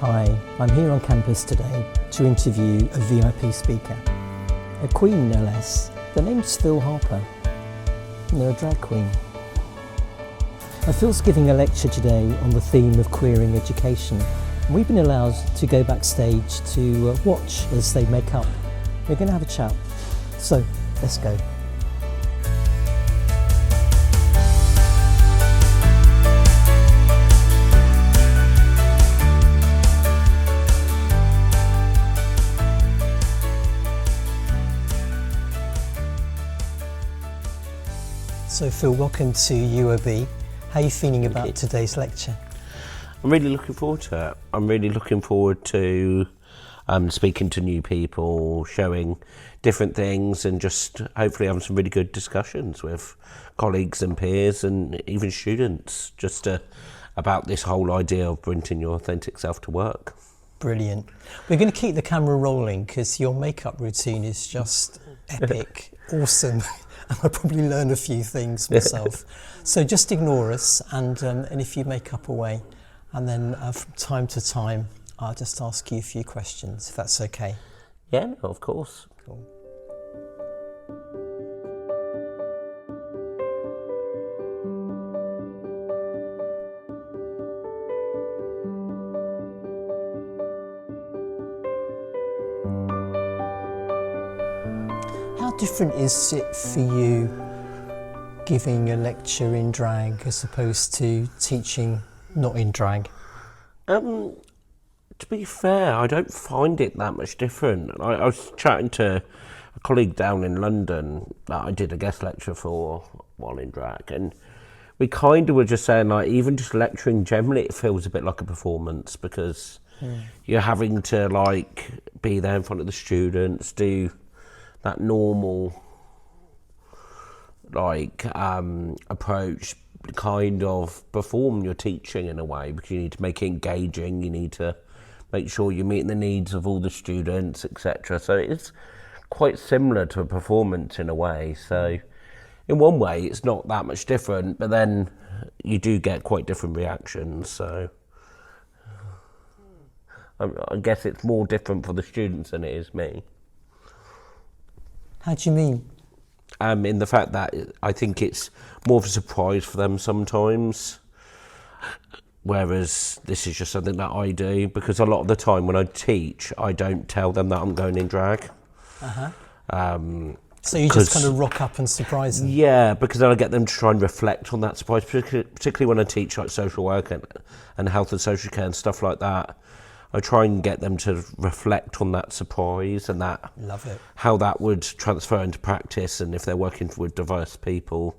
Hi, I'm here on campus today to interview a VIP speaker, a queen no less. Their name's Phil Harper, and they're a drag queen. Now, Phil's giving a lecture today on the theme of queering education. And we've been allowed to go backstage to watch as they make up. We're going to have a chat, so let's go. So Phil, welcome to UoB. How are you feeling about today's lecture? I'm really looking forward to it. I'm really looking forward to speaking to new people, showing different things, and just hopefully having some really good discussions with colleagues and peers and even students just about this whole idea of bringing your authentic self to work. Brilliant. We're going to keep the camera rolling because your makeup routine is just epic, awesome. I'll probably learn a few things myself. So just ignore us and if you make up away, and then from time to time I'll just ask you a few questions, if that's okay. Yeah, no, of course. Cool. How different is it for you giving a lecture in drag as opposed to teaching not in drag? To be fair, I don't find it that much different. I was chatting to a colleague down in London that I did a guest lecture for while in drag, and we kind of were just saying, like, even just lecturing generally, it feels a bit like a performance because you're having to, like, be there in front of the students, do that normal, like, approach, kind of perform your teaching in a way, because you need to make it engaging, you need to make sure you're meeting the needs of all the students, etc. So it's quite similar to a performance in a way. So in one way it's not that much different, but then you do get quite different reactions. So I guess it's more different for the students than it is me. How do you mean? In the fact that I think it's more of a surprise for them sometimes, whereas this is just something that I do, because a lot of the time when I teach, I don't tell them that I'm going in drag. So you just kind of rock up and surprise them? Yeah, because then I get them to try and reflect on that surprise, particularly when I teach like social work and health and social care and stuff like that. I try and get them to reflect on that surprise and that, love it, how that would transfer into practice, and if they're working with diverse people,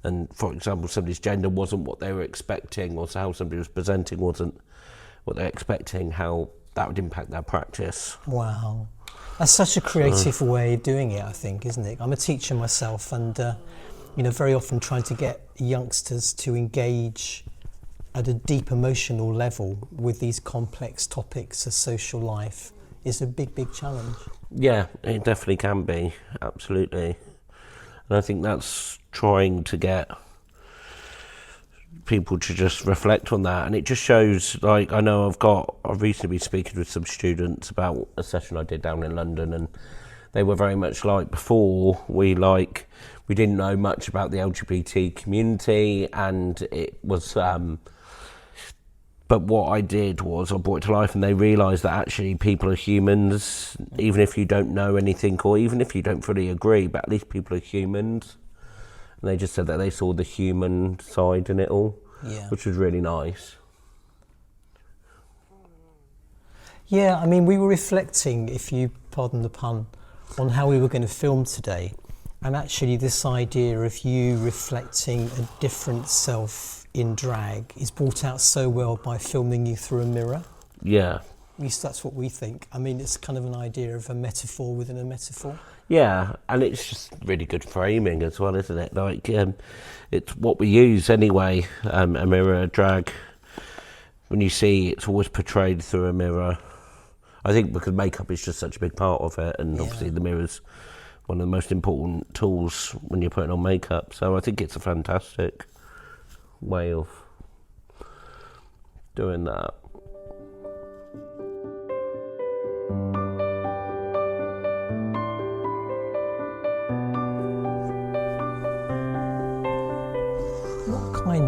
and for example somebody's gender wasn't what they were expecting, or how somebody was presenting wasn't what they're expecting, how that would impact their practice. Wow, that's such a creative way of doing it, I think, isn't it? I'm a teacher myself, and very often trying to get youngsters to engage at a deep emotional level with these complex topics of social life is a big challenge. Yeah, it definitely can be, absolutely. And I think that's trying to get people to just reflect on that, and it just shows, like, I know I've recently been speaking with some students about a session I did down in London, and they were very much like, before we didn't know much about the LGBT community, and it was but what I did was I brought it to life, and they realised that actually people are humans, even if you don't know anything, or even if you don't fully agree, but at least people are humans. And they just said that they saw the human side in it all, which was really nice. Yeah, I mean, we were reflecting, if you pardon the pun, on how we were going to film today, and actually this idea of you reflecting a different self in drag is brought out so well by filming you through a mirror. Yeah. At least that's what we think. I mean, it's kind of an idea of a metaphor within a metaphor. Yeah, and it's just really good framing as well, isn't it? Like, it's what we use anyway, a mirror, drag. When you see, it's always portrayed through a mirror. I think because makeup is just such a big part of it, and obviously the mirror's one of the most important tools when you're putting on makeup. So I think it's a fantastic way of doing that.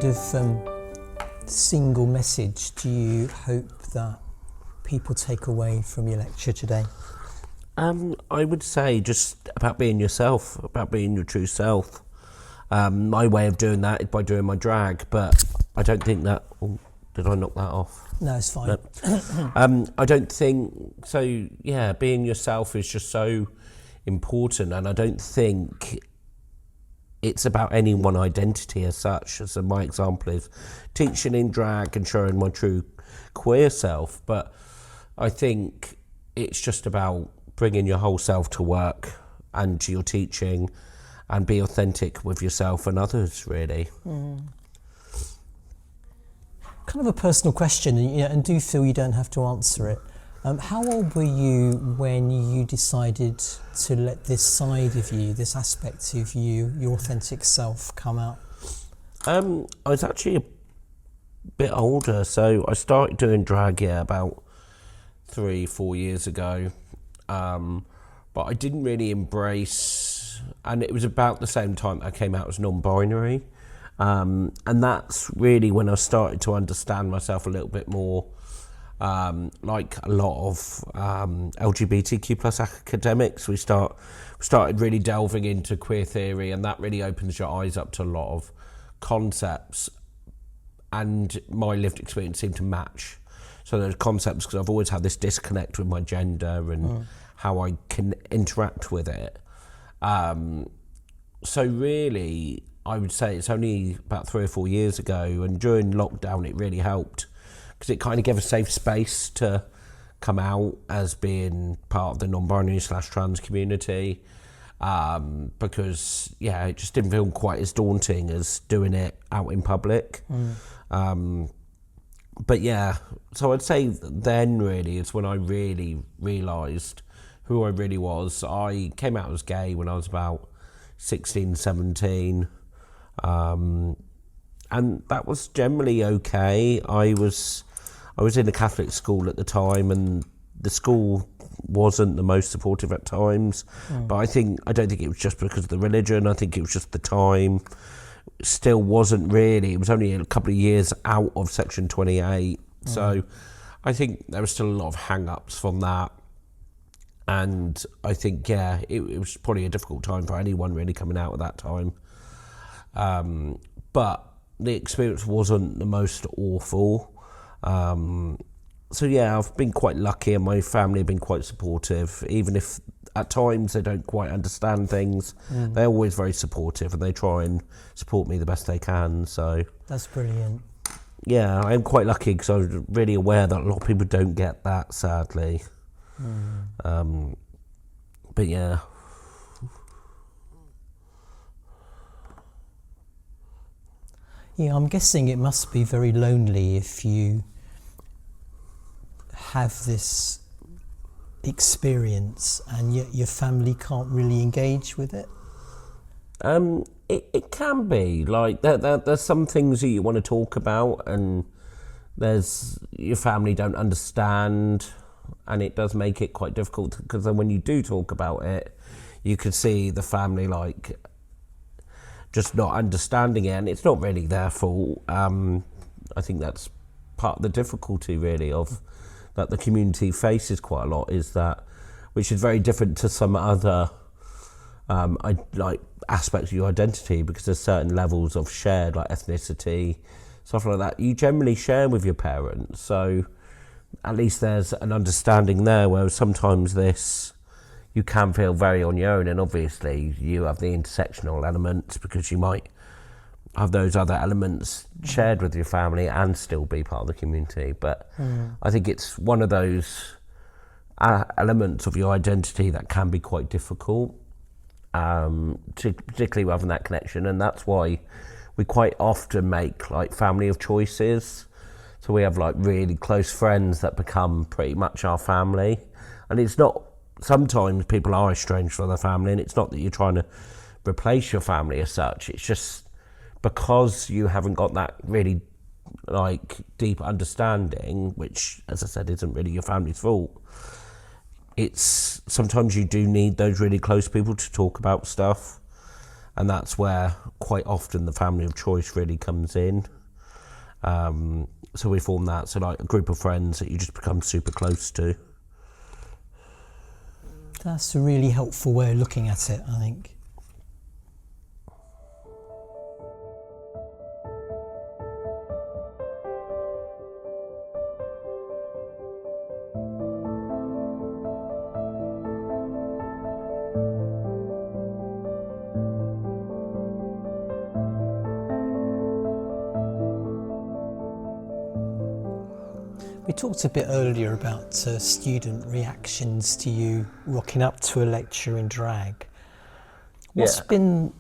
kind of single message do you hope that people take away from your lecture today? I would say just about being yourself, about being your true self. My way of doing that is by doing my drag, but I don't think that... Oh, did I knock that off? No, it's fine. No. I don't think... So, yeah, being yourself is just so important, and I don't think it's about any one identity as such. So my example is teaching in drag and showing my true queer self, but I think it's just about bringing your whole self to work and to your teaching and be authentic with yourself and others, really. Kind of a personal question, and do feel you don't have to answer it. How old were you when you decided to let this side of you, this aspect of you, your authentic self, come out? I was actually a bit older, so I started doing drag about 3-4 years ago, but I didn't really embrace, and it was about the same time I came out as non-binary, and that's really when I started to understand myself a little bit more. Like a lot of LGBTQ plus academics, we started really delving into queer theory, and that really opens your eyes up to a lot of concepts, and my lived experience seemed to match. So those concepts, because I've always had this disconnect with my gender and how I can interact with it. So really, I would say it's only about 3 or 4 years ago, and during lockdown it really helped, because it kind of gave a safe space to come out as being part of the non-binary / trans community, because it just didn't feel quite as daunting as doing it out in public. But yeah, so I'd say then really is when I really realised who I really was. I came out as gay when I was about 16, 17, and that was generally okay. I was in a Catholic school at the time, and the school wasn't the most supportive at times, but I don't think it was just because of the religion. I think it was just the time. Still wasn't really, it was only a couple of years out of Section 28, so I think there was still a lot of hang-ups from that, and I think it was probably a difficult time for anyone really coming out at that time, but the experience wasn't the most awful. So I've been quite lucky, and my family have been quite supportive, even if at times they don't quite understand things. They're always very supportive, and they try and support me the best they can. So that's brilliant. Yeah, I'm quite lucky, because I'm really aware that a lot of people don't get that, sadly. But yeah. Yeah, I'm guessing it must be very lonely if you have this experience and yet your family can't really engage with it. It can be like there's some things that you want to talk about, and there's your family don't understand, and it does make it quite difficult, because then when you do talk about it, you could see the family like just not understanding it, and it's not really their fault. I think that's part of the difficulty really of that the community faces quite a lot, is that, which is very different to some other aspects of your identity, because there's certain levels of shared, like ethnicity, stuff like that, you generally share with your parents, so at least there's an understanding there, whereas sometimes you can feel very on your own, and obviously you have the intersectional elements, because you might have those other elements shared with your family and still be part of the community. But I think it's one of those elements of your identity that can be quite difficult, particularly having that connection, and that's why we quite often make like family of choices. So we have like really close friends that become pretty much our family, and it's not, sometimes people are estranged from their family, and it's not that you're trying to replace your family as such, it's just because you haven't got that really like deep understanding, which as I said isn't really your family's fault. It's sometimes you do need those really close people to talk about stuff, and that's where quite often the family of choice really comes in. So we form that, so like a group of friends that you just become super close to. That's a really helpful way of looking at it, I think. We talked a bit earlier about student reactions to you rocking up to a lecture in drag. What's been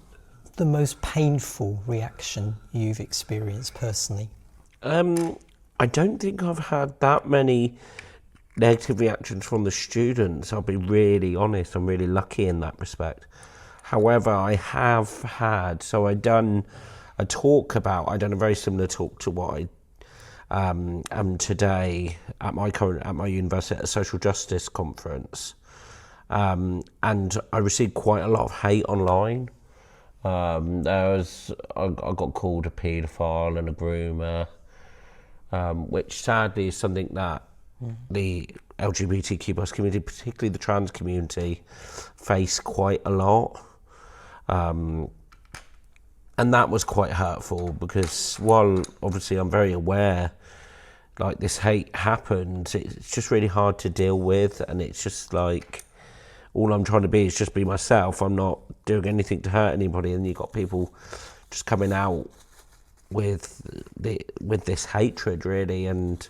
the most painful reaction you've experienced personally? I don't think I've had that many negative reactions from the students. I'll be really honest, I'm really lucky in that respect. However, I have had, so I done a very similar talk to what I today at my university at a social justice conference, and I received quite a lot of hate online. I got called a paedophile and a groomer, which sadly is something that the LGBTQ plus community, particularly the trans community, face quite a lot. And that was quite hurtful because while obviously I'm very aware like this hate happened, it's just really hard to deal with, and it's just like all I'm trying to be is just be myself. I'm not doing anything to hurt anybody, and you've got people just coming out with this hatred really, and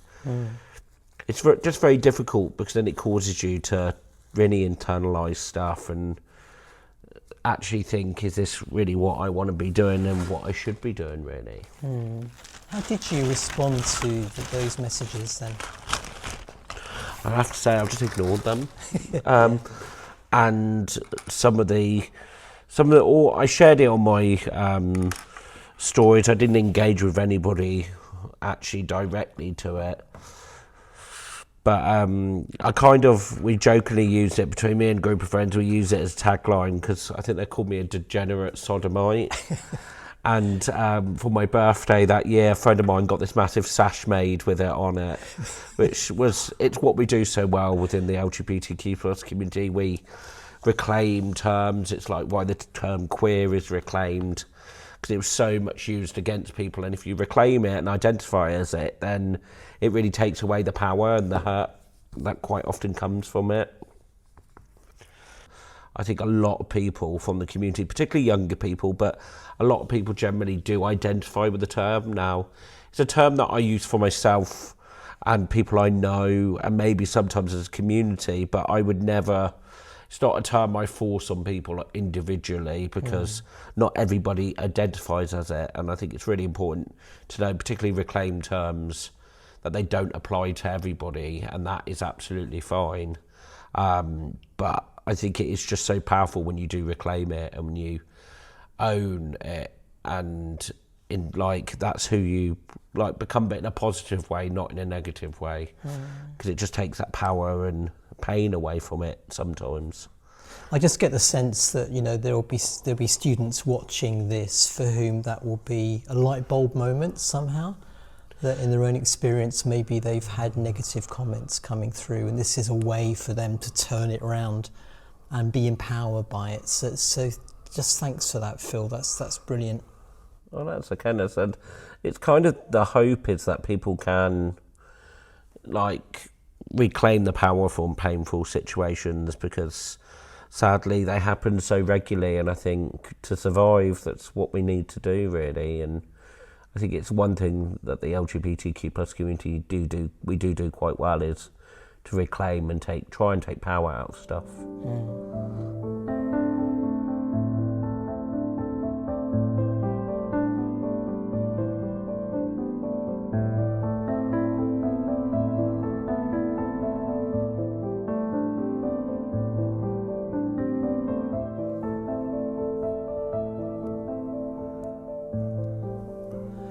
it's just very difficult because then it causes you to really internalise stuff and actually think, is this really what I want to be doing and what I should be doing really? How did you respond to those messages then? I have to say I've just ignored them. And some of the I shared it on my stories. I didn't engage with anybody actually directly to it. But we jokingly used it between me and a group of friends. We use it as a tagline because I think they called me a degenerate sodomite. And for my birthday that year, a friend of mine got this massive sash made with it on it, it's what we do so well within the LGBTQ plus community. We reclaim terms. It's like why the term queer is reclaimed, because it was so much used against people, and if you reclaim it and identify as it, then it really takes away the power and the hurt that quite often comes from it. I think a lot of people from the community, particularly younger people, but a lot of people generally do identify with the term now. It's a term that I use for myself and people I know, and maybe sometimes as a community, but I would never, it's not a term I force on people individually because not everybody identifies as it. And I think it's really important to know, particularly reclaimed terms, that they don't apply to everybody, and that is absolutely fine. But I think it is just so powerful when you do reclaim it and when you own it, and in like that's who you like become, but in a positive way, not in a negative way, because it just takes that power and pain away from it sometimes. I just get the sense that there'll be students watching this for whom that will be a light bulb moment somehow. That in their own experience, maybe they've had negative comments coming through, and this is a way for them to turn it around and be empowered by it. So just thanks for that, Phil. That's brilliant. Well, that's okay. And it's kind of the hope is that people can like reclaim the power from painful situations, because sadly they happen so regularly, and I think to survive, that's what we need to do really. And I think it's one thing that the LGBTQ plus community do quite well, is to reclaim and try and take power out of stuff.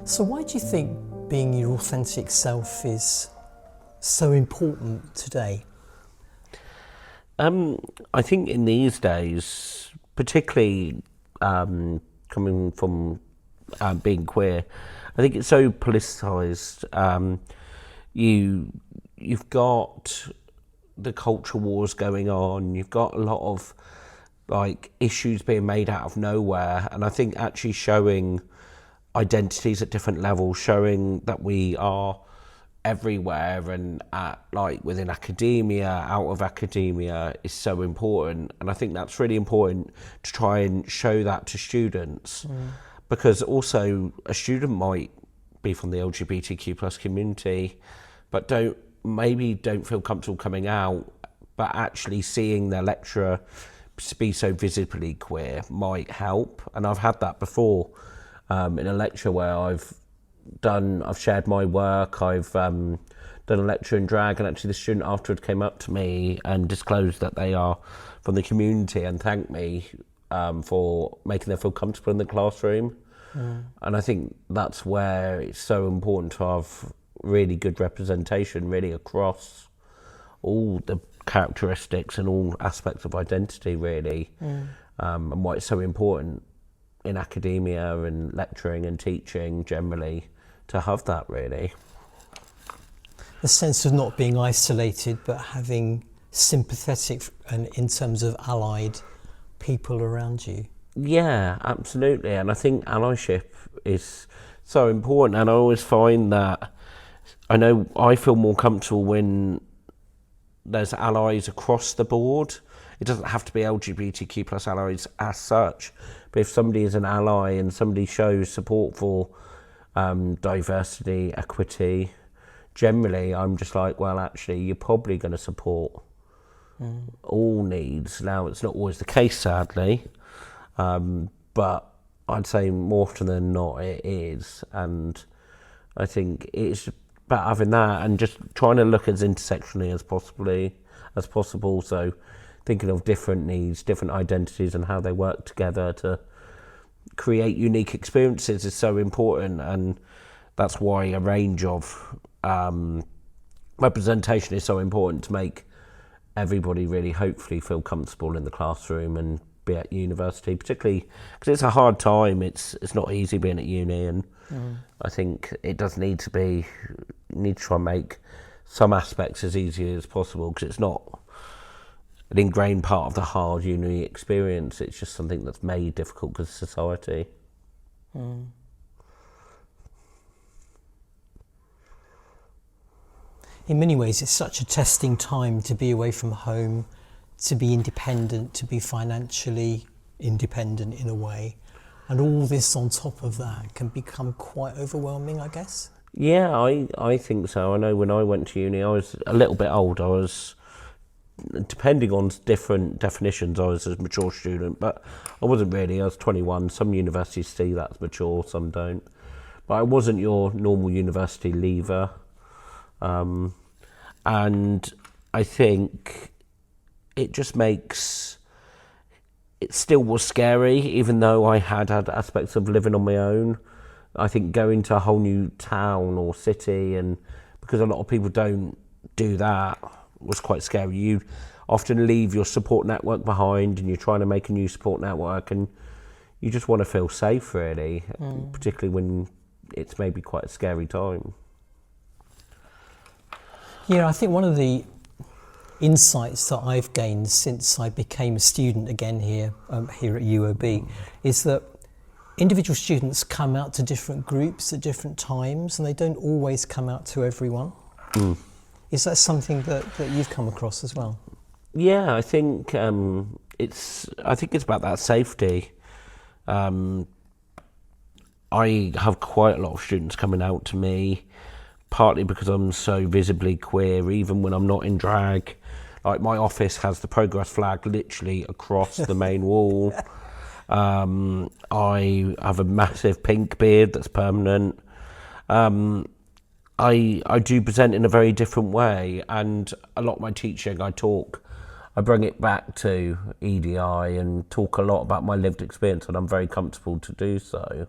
So why do you think being your authentic self is so important today? I think in these days, particularly coming from being queer. I think it's so politicised. You've got the culture wars going on. You've got a lot of like issues being made out of nowhere, and I think actually showing identities at different levels, showing that we are everywhere and at like within academia, out of academia, is so important. And I think that's really important to try and show that to students, because also a student might be from the LGBTQ plus community, but don't feel comfortable coming out, but actually seeing their lecturer be so visibly queer might help. And I've had that before in a lecture where I've shared my work, I've done a lecture in drag, and actually the student afterwards came up to me and disclosed that they are from the community and thanked me for making them feel comfortable in the classroom. And I think that's where it's so important to have really good representation really across all the characteristics and all aspects of identity really, and why it's so important in academia and lecturing and teaching generally to have that really. The sense of not being isolated but having sympathetic and in terms of allied people around you. Yeah, absolutely. And I think allyship is so important, and I always find that I feel more comfortable when there's allies across the board. It doesn't have to be LGBTQ plus allies as such, but if somebody is an ally and somebody shows support for diversity, equity, generally I'm just like, well, actually you're probably going to support all needs. Now it's not always the case, sadly, but I'd say more often than not it is. And I think it's about having that and just trying to look as intersectionally as possible. So thinking of different needs, different identities and how they work together to create unique experiences is so important. And that's why a range of representation is so important, to make everybody really hopefully feel comfortable in the classroom and be at university, particularly because it's a hard time. It's not easy being at uni, and I think it does need to try and make some aspects as easy as possible, because it's not an ingrained part of the hard uni experience. It's just something that's made difficult because of society. In many ways, it's such a testing time to be away from home, to be independent, to be financially independent in a way. And all this on top of that can become quite overwhelming, I guess. Yeah, I think so. I know when I went to uni, I was a little bit old. I was, depending on different definitions, I was a mature student, but I wasn't really. I was 21. Some universities see that as mature, some don't. But I wasn't your normal university leaver. And I think it just makes, it still was scary, even though I had aspects of living on my own. I think going to a whole new town or city, and because a lot of people don't do that, was quite scary. You often leave your support network behind and you're trying to make a new support network, and you just want to feel safe really, particularly when it's maybe quite a scary time. Yeah, I think one of the insights that I've gained since I became a student again here at UoB is that individual students come out to different groups at different times, and they don't always come out to everyone. Is that something that you've come across as well? Yeah, I think it's about that safety. I have quite a lot of students coming out to me, partly because I'm so visibly queer, even when I'm not in drag. Like, my office has the progress flag literally across the main wall. I have a massive pink beard that's permanent. I do present in a very different way, and a lot of my teaching, I bring it back to EDI and talk a lot about my lived experience, and I'm very comfortable to do so.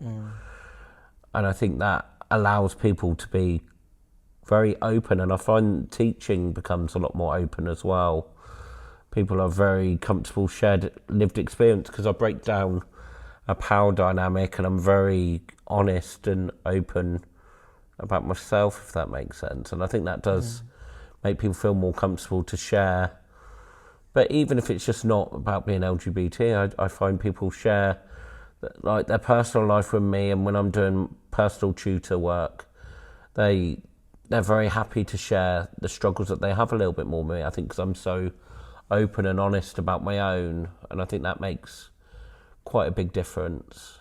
And I think that allows people to be very open, and I find teaching becomes a lot more open as well. People are very comfortable shared lived experience, because I break down a power dynamic, and I'm very honest and open about myself, if that makes sense. And I think that does make people feel more comfortable to share. But even if it's just not about being LGBT, I find people share like their personal life with me, and when I'm doing personal tutor work, they're very happy to share the struggles that they have a little bit more with me. I think because I'm so open and honest about my own, and I think that makes quite a big difference.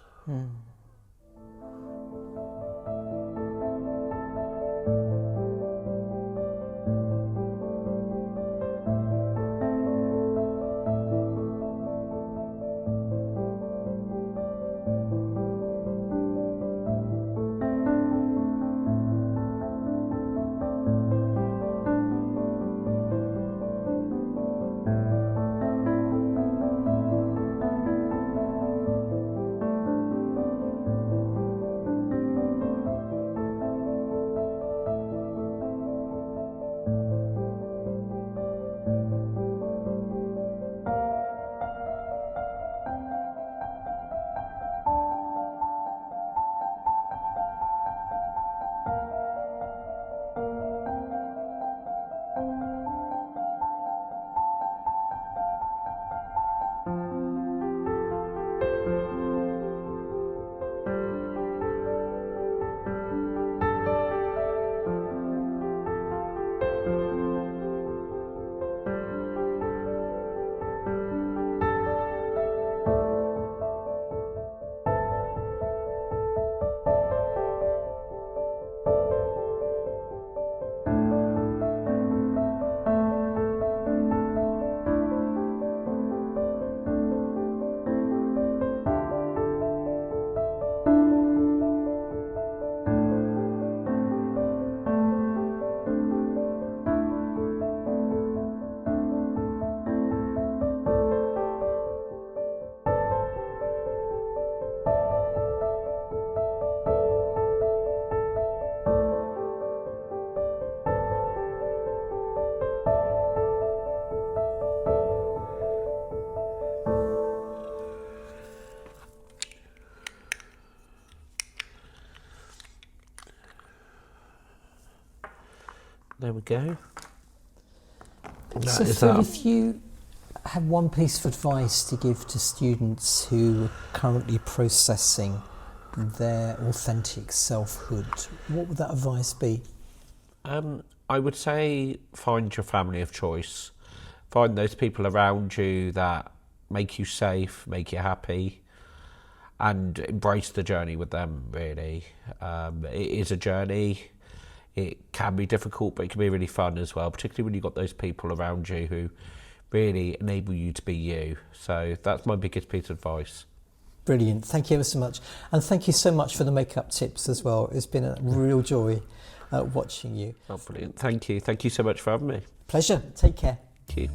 There we go. So Phil, if you had one piece of advice to give to students who are currently processing their authentic selfhood, what would that advice be? I would say find your family of choice. Find those people around you that make you safe, make you happy, and embrace the journey with them, really. It is a journey. It can be difficult, but it can be really fun as well, particularly when you've got those people around you who really enable you to be you. So that's my biggest piece of advice. Brilliant. Thank you ever so much. And thank you so much for the makeup tips as well. It's been a real joy watching you. Oh, brilliant. Thank you. Thank you so much for having me. Pleasure. Take care. Thank you.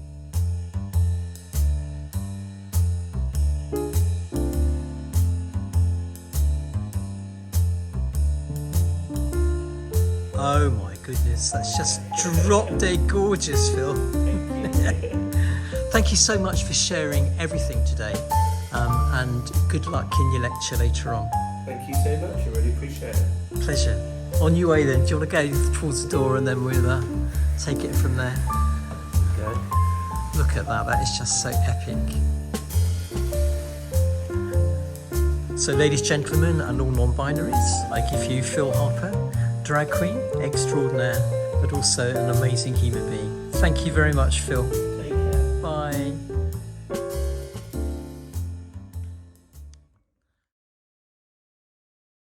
Oh my goodness, that's just drop dead gorgeous, Phil. Thank you so much for sharing everything today, and good luck in your lecture later on. Thank you so much, I really appreciate it. Pleasure. On your way then, do you want to go towards the door and then we'll take it from there? Okay. Look at that, that is just so epic. So ladies, gentlemen and all non-binaries, I give you Phil Harper, drag queen extraordinaire, but also an amazing human being. Thank you very much, Phil.